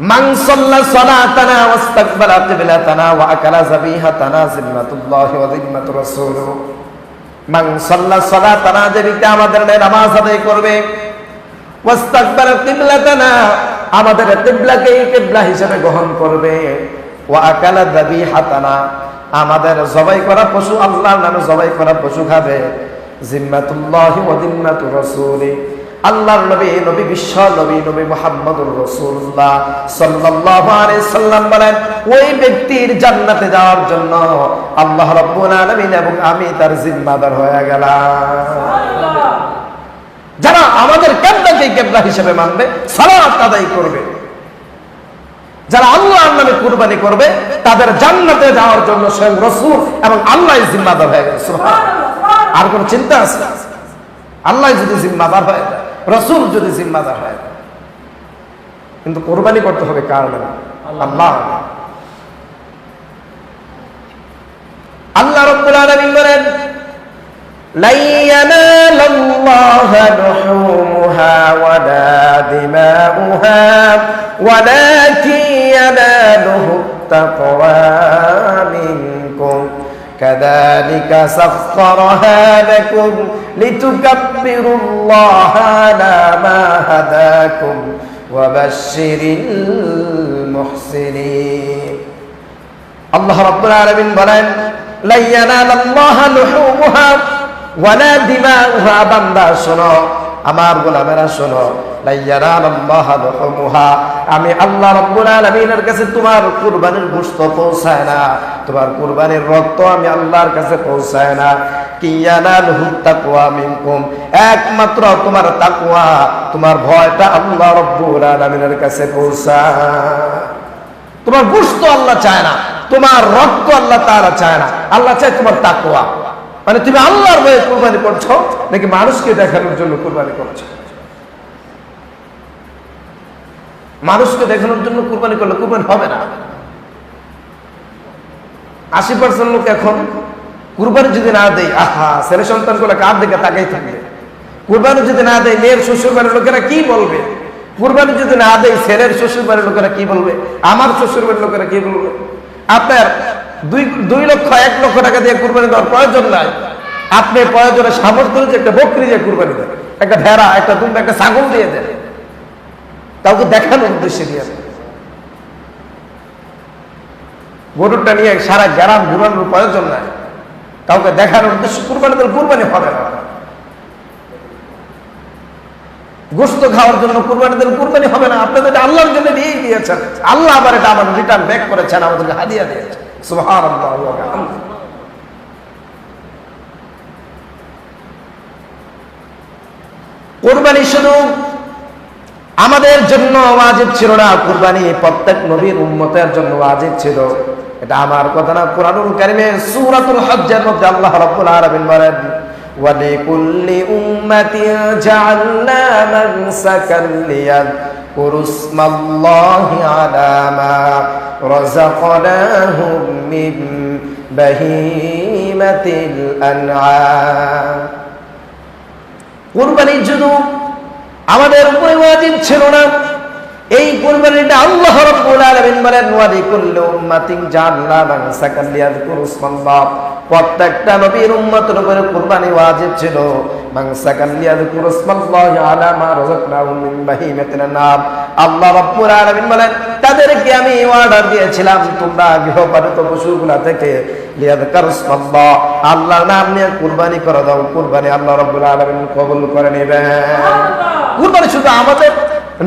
মান সাল্লা সালাতানা ওয়াস্তাকবালা কিবলাতানা ওয়া আকালা যাবিহাতানা জিম্মাতুল্লাহি ওয়া জিম্মাতুর রাসূল। মান সাল্লা সালাতানা, যে ব্যক্তি আমাদের নামাজ আদায় করবে, ওয়াস্তাকবালা কিবলাতানা, আমাদের কিবলাকে কিবলা হিসেবে গ্রহণ করবে, ওয়া আকালা যাবিহাতানা, আমাদের জবাই করা পশু, আল্লাহর নামে জবাই করা পশু খাবে, জিম্মাতুল্লাহি ওয়া জিম্মাতুর রাসূল, আল্লাহর নবী, নবী বিশ্ব নবী, নবী মুহাম্মদুর রাসূলুল্লাহ সাল্লাল্লাহু আলাইহি সাল্লাম বলেন, ওই ব্যক্তির জান্নাতে যাওয়ার জন্য আল্লাহ রাব্বুল আলামিন এবং আমি তার জিম্মাদার হয়ে গেলাম। যারা আমাদের কিবলাকে কিবলা হিসেবে মানবে, সালাত আদায় করবে, যারা আল্লাহর নামে কুরবানি করবে, তাদের জান্নাতে যাওয়ার জন্য স্বয়ং রাসূল এবং আল্লাহই জিম্মাদার হয়ে গেল। সুবহানাল্লাহ। আর কোন চিন্তা আছে? আল্লাহ যদি জিম্মাদার হয়, রাসূল যদি জিম্মাদার হয়, কিন্তু কুরবানি করতে হবে কার নামে? আল্লাহ। আল্লাহ রাব্বুল আলামিন বলেন, লা ইয়ানালাল্লাহা লুহুমুহা ওয়ালা দিমাউহা ওয়ালাকিন ইয়ানালুহু তাকওয়া মিনকুম কাযালিকা সাখখারাহা লাকুম লিতুকাব্বিরুল্লাহা আলা মা হাদাকুম ওয়া বাশশিরিল মুহসিনিন। আল্লাহ রাব্বুল আলামিন বলেন, লা ইয়ানালাল্লাহা লুহুমুহা ওয়ালা দিমাউহা। বান্দা শোনো, আমার গোলামেরা শোনো, লা ইয়ানালাল্লাহা লুহুমুহা, আমি আল্লাহ রাব্বুল আলামিনের কাছে তোমার কুরবানির গোশত পৌঁছায় না, তোমার কুরবানির রক্ত আমি আল্লাহর কাছে পৌঁছায় না। কি ইয়ানালুহু তাকওয়া মিনকুম, একমাত্র তোমার তাকওয়া, তোমার ভয়টা আল্লাহ রাব্বুল আলামিনের কাছে পৌঁছায়। তোমার গোশত আল্লাহ চায় না, তোমার রক্ত আল্লাহ তাআলা চায় না, আল্লাহ চায় তোমার তাকওয়া। মানে তুমি আল্লাহর ভয়ে কুরবানি করছো নাকি মানুষকে দেখানোর জন্য কুরবানি করছো? মানুষকে দেখানোর জন্য কুরবানি করলে কুরবানি হবে না। 80% লোক এখন কুরবানি যদি না দেয়, আহা, ছেলে সন্তান গুলো কার দিকে তাকাই থাকবে। কুরবানি যদি না দেয়, মেয়ের শ্বশুর বাড়ির লোকেরা কি বলবে? কুরবানি যদি না দেয়, ছেলের শ্বশুর বাড়ির লোকেরা কি বলবে? আমার শ্বশুর বাড়ির লোকেরা কি বলবে? আপনার 2 লক্ষ 1 লক্ষ টাকা দিয়ে কুরবানি দেওয়ার প্রয়োজন নাই। আপনি প্রয়োজনে সামর্থ্য যে একটা বকরি দিয়ে কুরবানি দেন, একটা ভেড়া, একটা দুম্বা, একটা ছাগল দিয়ে দেন, কাউকে দেখানোর উদ্দেশ্যে দিয়ে দেন। গরুটা নিয়ে সারা গ্রাম ঘুরানোর প্রয়োজন নাই, কাউকে দেখানোর উদ্দেশ্যে কুরবানি দিলে কুরবানি হবে না। গোশত খাওয়ার জন্য কুরবানি দিলে কুরবানি হবে না। আপনি তো আল্লাহর জন্য দিয়েই দিয়েছেন, আল্লাহ আবার এটা আবার রিটার্ন ব্যাক করেছেন, আমাদেরকে হাদিয়া দিয়েছেন। সুবহানাল্লাহ ওয়া বিহামদিহি। কুরবানি শুধু আমাদের জন্য ওয়াজিব ছিল না, কুরবানি প্রত্যেক নবীর উম্মতের জন্য ওয়াজিব ছিল। এটা আমার কথা না, কুরআনুল কারীমের সূরাতুল হজ্জের মধ্যে আল্লাহ রাব্বুল আলামিন বলেন, ওয়া লিকুল্লি উম্মাতিন জাআলনা মানসাকান লিয়াযকুরু ইসমাল্লাহি আলা মা রাযাকনাহুম মিন বাহীমাতিল আনআম। কুরবানি শুধু আমাদের উপরে ওয়াজিব ছিল না, এই কুরবানিটা আল্লাহ রাব্বুল আলামিন বলেন, ওয়া লিকুল্লি উম্মাতিন জাআলনা মানসাকান লিয়াযকুরু ইসমাল্লাহ, প্রত্যেকটা নবীর উম্মতের উপরে কুরবানি ওয়াজিব ছিল। মানসাকান লিয়াযকুরু ইসমাল্লাহি আলা মা রাযাকনাহুম মিন বাহীমাতিল আনআম। আল্লাহ রাব্বুল আলামিন বলেন, তাদেরকে আমি অর্ডার দিয়েছিলাম, তোমরা গৃহপালিত পশুগুলা থেকে লিয়াযকুরু ইসমাল্লাহ, আল্লাহর নাম নিয়ে কুরবানি করে দাও। কুরবানি আল্লাহ রাব্বুল আলামিন কবুল করে নেবেন। কুরবানি শুধু আমাদের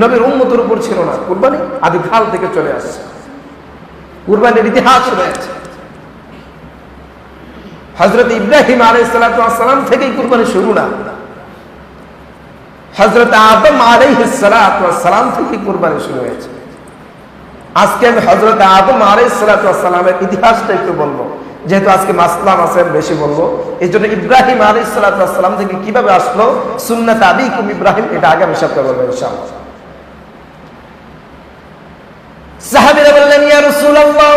নবীর উম্মতের উপর ছিল না, কুরবানি আদিকাল থেকে চলে আসছে, কুরবানির ইতিহাস রয়েছে। হযরত ইব্রাহিম আলাইহিস সালাম থেকেই কুরবানি শুরু না, হযরত আদম আলাইহিস সালাম থেকে কুরবানি শুরু হয়েছে। আজকে আমি হযরত আদম আলাইহিস সালামের ইতিহাসটা একটু বলবো, যেহেতু আজকে মাসলা মাসাইল বেশি বলবো, এই জন্য ইব্রাহিম আলাইহিস সালাম থেকে কিভাবে আসলো, সুন্নাত আবিকুম ইব্রাহিম, এটা আগামী সপ্তাহে বলবো ইনশাআল্লাহ। সাহাবীরা বললেন, ইয়া রাসূলুল্লাহ,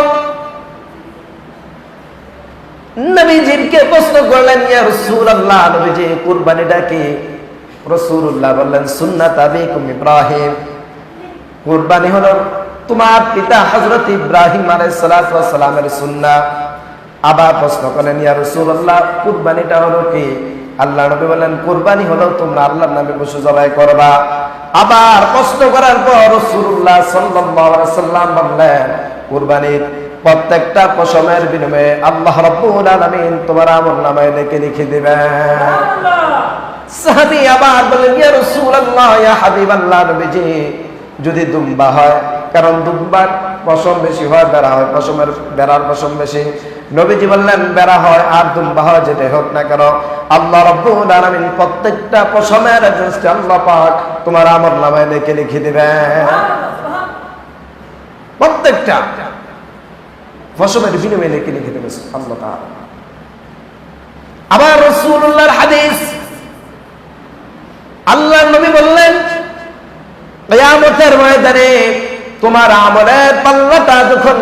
নবীজিকে প্রশ্ন করলেন, ইয়া রাসূলুল্লাহ, নবীজি কুরবানিটা কি? রাসূলুল্লাহ বললেন, সুন্নাত আবিকুম ইব্রাহিম, কুরবানি হলো তোমার পিতা হযরত ইব্রাহিম আলাইহিস সালাতু ওয়াস সালামের সুন্নাহ। আবার প্রশ্ন করলেন, ইয়া রাসূলুল্লাহ, কুরবানিটা হলো কি? আল্লাহ নবী বললেন, কুরবানি হলো তোমরা আল্লাহর নামে পশু জবাই করবা। আবার প্রশ্ন করার পর রাসূলুল্লাহ সাল্লাল্লাহু আলাইহি ওয়াসাল্লাম বললেন, কুরবানির প্রত্যেকটা পশমের বিনিময়ে আল্লাহ রাব্বুল আলামিন তোমার আমলনামায় লিখে দিবেন। সাহাবী আবার বললেন, ইয়া রাসূলুল্লাহ, ইয়া হাবিবাল্লাহ, নবীজি যদি দুম্বা হয়, কারণ দুম্বার পশম বেশি হয়, বেড়া হয় পশমের, বেড়ার পশম বেশি। নবীজি বললেন, বেড়া হয় আর দুম্বা হয়, যেটাই হোক না কেন আল্লাহ রাব্বুল আলামিন প্রত্যেকটা পশমের এগেইনস্ট আল্লাহ পাক তোমার আমলনামায় লিখে দিবেন। প্রত্যেকটা পশমের বিনিময়ে লিখে দেবেন আল্লাহ তাআলা। আবার রাসূলুল্লাহর হাদিস, আল্লাহর নবী বললেন, কিয়ামতের ময়দানে তোমার আমলের পাল্লাটা যখন,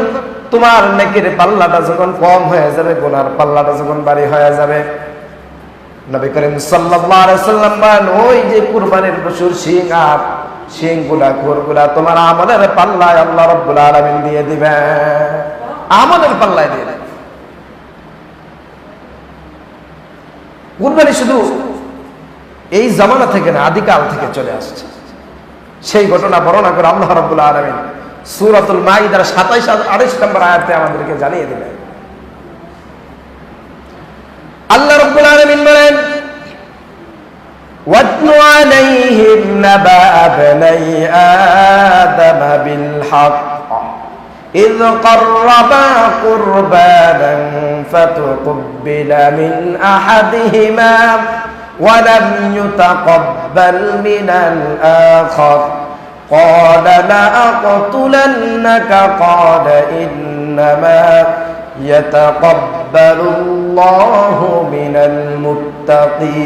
তোমার নেকির পাল্লাটা যখন কম হয়ে যাবে, গুনার পাল্লাটা যখন ভারী হয়ে যাবে, নবী করিম সাল্লাল্লাহু আলাইহি ওয়াসাল্লাম বলেন, ওই যে কুরবানির পশুর শিং আর শিংগুলা, খুরগুলা তোমার আমলের পাল্লায় আল্লাহ রাব্বুল আলামিন দিয়ে দিবেন, আমলের পাল্লায় দিয়ে দিবেন। কুরবানি শুধু এই জামানা থেকে না, আদিকাল থেকে চলে আসছে। সেই ঘটনা বর্ণনা করে আল্লাহ রাব্বুল আলামিন সূরাতুল মাইদার 27-28 নম্বর আয়াতে আমাদেরকে জানিয়ে দিলেন। আল্লাহ রাব্বুল আলামিন বলেন, ওয়াতলু আলাইহিম নাবা বনি আদম বিল হক إذ قربا قربانا فتقبل من أحدهما ولم يتقبل من الآخر قال لأقتلنك قال إنما يتقبل الله من المتقين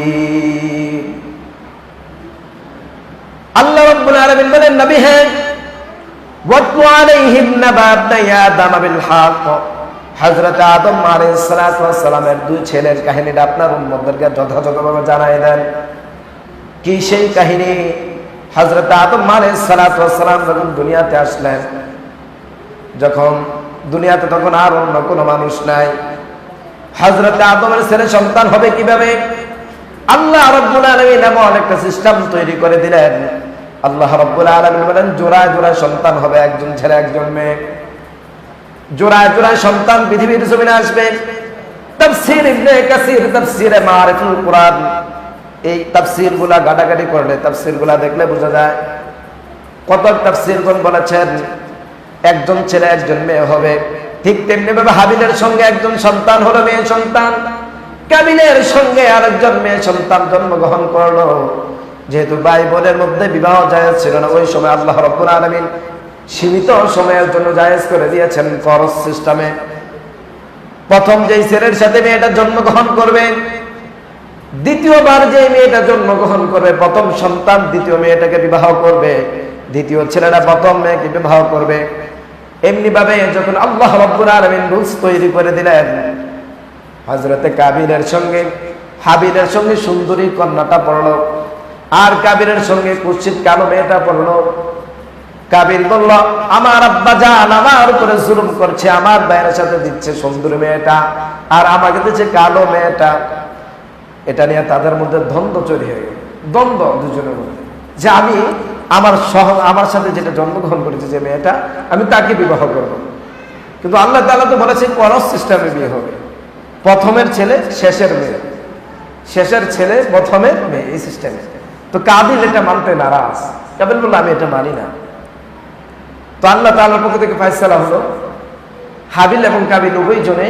الله رب العالمين বলেন, নবী হে, ওয়াতলু আলাইহিম নাবা বনি আদম বিল হক, হযরত আদম আলাইহিস সালাতু ওয়াস সালামের দুই ছেলের কাহিনীটা আপনার উম্মতদেরকে যথাযথভাবে জানাই দেন। কি সেই কাহিনী? হযরত আদম আলাইহিস সালাতু ওয়াস সালাম যখন দুনিয়াতে আসলেন, যখন দুনিয়াতে তখন আর অন্য কোনো মানুষ নাই, হযরত আদমের ছেলে সন্তান হবে কিভাবে? আল্লাহ রাব্বুল আলামিন এমন একটা সিস্টেম তৈরি করে দিলেন। আল্লাহ রাব্বুল আলামিন বলেন, জোড়ায় জোড়ায় সন্তান হবে, একজন ছেলে একজন মেয়ে, জোড়ায় জোড়ায় সন্তান পৃথিবীর জমিনে আসবে। তাফসীর ইবনে কাসির, তাফসীরে মারিফুল কুরআন, এই তাফসীরগুলা গাটাগাটি করলে, তাফসীরগুলা দেখলে বোঝা যায় কত তাফসীরগণ বলেছেন একজন ছেলে একজন মেয়ে হবে। ঠিক তেমনি ভাবে হাবিলের সঙ্গে একজন সন্তান হলো, মেয়ে সন্তান, কাবিলের সঙ্গে আরেকজন মেয়ে সন্তান জন্মগ্রহণ করলো। যেহেতু ভাই বোনের মধ্যে বিবাহ জায়েজ ছিল না ওই সময়, আল্লাহ রাব্বুল আলামিন সীমিত সময়ের জন্য জায়েজ করে দিয়েছেন ফরজ সিস্টেমে। প্রথম যেই ছেলের সাথে মেয়েটা জন্মগ্রহণ করবে, দ্বিতীয়বার যে মেয়েটা জন্মগ্রহণ করবে, প্রথম সন্তান দ্বিতীয় মেয়েটাকে বিবাহ করবে, দ্বিতীয় ছেলেটা প্রথম মেয়েকে বিবাহ করবে। এমনি ভাবে যখন আল্লাহ রাব্বুল আলামিন রুলস তৈরি করে দিলেন, হযরতে কাবিলের সঙ্গে হাবিলের সঙ্গে সুন্দরী কন্যাটা পড়লো, আর কাবিলের সঙ্গে কুৎসিত কালো মেয়েটা পড়লো। কাবিল বলল, আমার আব্বা জান আমার উপরে জুলুম করছে, আমার ভাইয়ের সাথে দিচ্ছে সুন্দরী মেয়েটা আর আমাকে দিচ্ছে কালো মেয়েটা। এটা নিয়ে তাদের মধ্যে দ্বন্দ্ব তৈরি হয়ে গেল, দ্বন্দ্ব দুজনের মধ্যে, যে আমি আমার সাথে যেটা জন্মগ্রহণ করেছে যে মেয়েটা, আমি তাকে বিবাহ করব। কিন্তু আল্লাহ তাআলা তো বলেছে ফরজ সিস্টেমে বিয়ে হবে, প্রথমের ছেলে শেষের মেয়ে, শেষের ছেলে প্রথমের মেয়ে, এই সিস্টেমে। তো কাবিল এটা মানতে নারাজ। কাবিল বলল, আমি এটা মানি না। তো আল্লাহ তাআলার পক্ষ থেকে ফয়সালা হলো, হাবিল এবং কাবিল উভয় জনে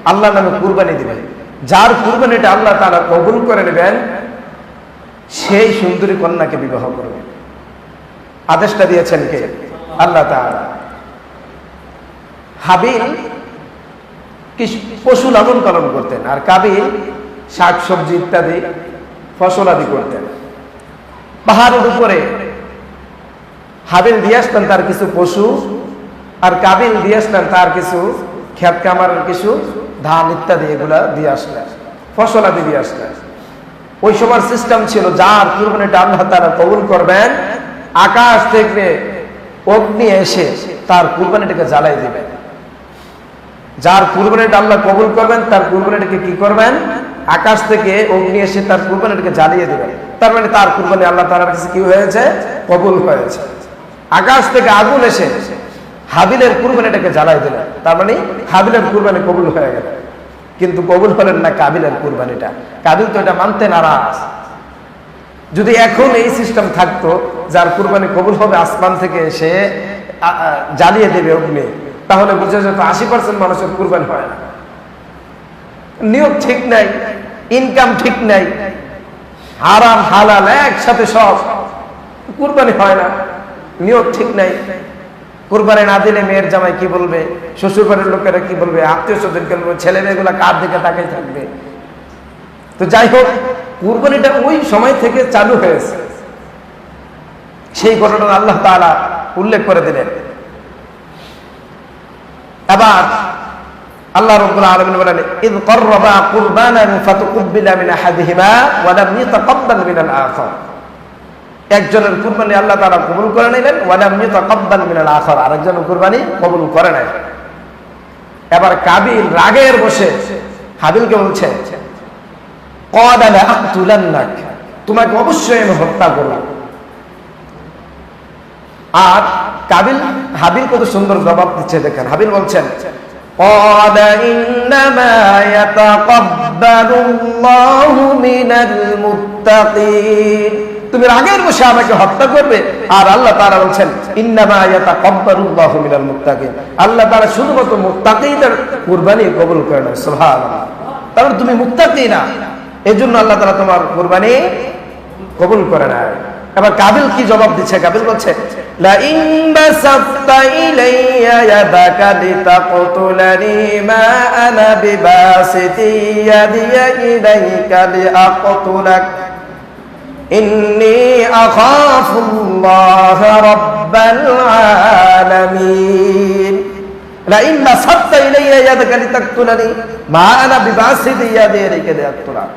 আল্লাহর নামে কুরবানি দিবেন। যার কুরবানিটা আল্লাহ তাআলা কবুল করে নেবেন, সেই সুন্দরী কন্যাকে বিবাহ করবে। আদেশটা দিয়েছেন কে? আল্লাহ তাআলা। হাবিল পশু লালন পালন করতেন, আর কাবিল শাকসবজি ইত্যাদি ফসল আদি করতেন। পাহাড়ের উপরে হাবিল দিয়ে আসতেন তার কিছু পশু, আর কাবিল দিয়ে আসতেন তার কিছু ক্ষেত কামারের কিছু ধান ইত্যাদি, এগুলা দিয়ে আসলেন, ফসল আদি দিয়ে আসলেন। ওই সময় সিস্টেম ছিল, যার কুরবানিটা আল্লাহ তাআলা কবুল করবেন, আকাশ থেকে অগ্নি এসে তার কুরবানিটাকে জ্বালাই দিবেন। যার কুরবানিটা আল্লাহ কবুল করবেন তার কুরবানিটাকে কি করবেন, আকাশ থেকে অগ্নি এসে তার কুরবানিটাকে জ্বালিয়ে দেবেন। তার মানে তার কুরবানি আল্লাহ তাআলার কাছে কি হয়েছে, কবুল হয়েছে। আকাশ থেকে আগুন এসে হাবিলের কুরবানিটাকে জ্বালাই দিলেন, তার মানে হাবিলের কুরবানি কবুল হয়ে গেল। কিন্তু কবুল হলেন না কাবিলের কুরবানিটা। কাবিল তো এটা মানতে নারাজ। যদি এখন এই সিস্টেম থাকতো যার কুরবানি কবুল হবে আসমান থেকে এসে জ্বালিয়ে দেবে অগ্নি, তাহলে বুঝে যেত 80% মানুষের কুরবানি হয় না। নিয়ত ঠিক নাই, ইনকাম ঠিক নাই, হারাম হালাল একসাথে সব, কুরবানি হয় না। নিয়ত ঠিক নাই, কুরবানি না দিলে মেয়ের জামাই কি বলবে, শ্বশুর বাড়ির লোকেরা কি বলবে, আত্মীয় স্বজন কি বলবে, ছেলে মেয়েগুলা কার দিকে তাকিয়ে থাকবে। তো যাই হোক, কুরবানিটা ওই সময় থেকে চালু হয়েছে। সেই ঘটনা আল্লাহ তাআলা উল্লেখ করে দিলেন। এবার আল্লাহ রাব্বুল আলামিন বলেন, ইয ক্বাররাবা কুরবানান ফাতুকব্বিলা মিন আহাদিহিমা ওয়া লাম ইয়াতাকাব্বাল মিনাল আখার। একজনের কুরবানি আল্লাহ তাআলা কবুল করে নিলেন, ওয়া লাম ইয়াতাকাব্বাল মিনাল আখার, আরেকজনের কুরবানি কবুল করে নাই। এবার কাবিল রাগের বসে হাবিলকে বলছে, ক্বালা লা আকতুলান্নাক, তোমাকে অবশ্যই আমি হত্যা করব। আর হাবিল কত সুন্দর জবাব দিচ্ছে দেখেন। হাবিল বলছেন, ক্বালা ইন্নামা ইয়াতাকাব্বালুল্লাহু মিনাল মুত্তাকিন, তুমি রাগের বসে আমাকে হত্যা করবে, আর আল্লাহ তাআলা বলছেন ইন্নামা ইয়াতাকাব্বালুল্লাহু মিনাল মুত্তাকিন, আল্লাহ তাআলা শুধুমাত্র মুত্তাকিদের কুরবানি কবুল করেন। সুবহানাল্লাহ। তাহলে তুমি মুত্তাকি না, এজন্য আল্লাহ তাআলা তোমার কুরবানি কবুল করে না। এবার কাবিল কি জবাব দিচ্ছে? কাবিল বলছে, লা ইন বাসাতা ইলাইয়া ইয়াদাকা লিতাকতুলানি মা আনা বিবাসিতি ইয়াদিয়া ইলাইকা লিআকতুলাক ইন্নী আখাফুল্লাহ রাব্বাল আলামিন। লা ইন বাসাতা ইলাইয়া ইয়াদাকা লিতাকতুলানি মা আনা বিবাসিতি ইয়াদিয়া ইলাইকা লিআকতুলাক।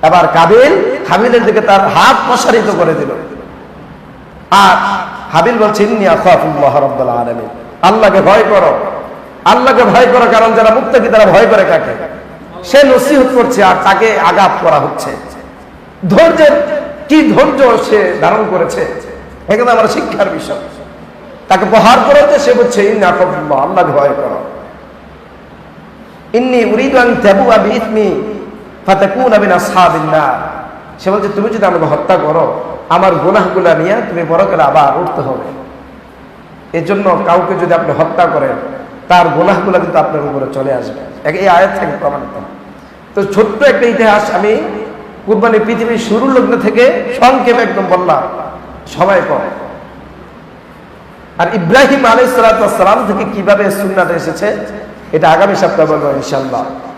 এবার কাবিল হাবিলের দিকে তার হাত প্রসারিত করে দিল, আর হাবিল বলছে ইন্নী আখাফুল্লাহ রাব্বাল আলামিন, আল্লাহকে ভয় করো, আল্লাহকে ভয় করো। কারণ যারা মুত্তাকি তারা ভয় করে কাকে? সে নসিহত করছে আর তাকে আঘাত করা হচ্ছে। ধৈর্যের কি ধৈর্য সে ধারণ করেছে, এখানে আমার শিক্ষার বিষয়। তাকে প্রহার করাতে সে বলছে ইন্নী আখাফুল্লাহ, আল্লাহকে ভয় করো। ইন্নী উরিদু আন তাবুআ বিইসমি ফাতাকুনা মিন আসহাবিন নার। সে বলছে তুমি যদি আমাকে হত্যা করো, আমার গুনাহগুলা নিয়ে তুমি পরকালে আবার উঠতে হবে। এজন্য কাউকে যদি আপনি হত্যা করেন, তার গুনাহগুলা কিন্তু আপনার উপরে চলে আসবে। এই আয়াত থেকে প্রমাণিত। তো ছোট্ট একটা ইতিহাস আমি কুরবানি পৃথিবীর শুরুর লগ্ন থেকে সংক্ষেপে একদম বললাম, সময় কম। আর ইব্রাহিম আলাইহিস সালাম থেকে কিভাবে সুন্নাত এসেছে এটা আগামী সপ্তাহে বলবো ইনশাআল্লাহ।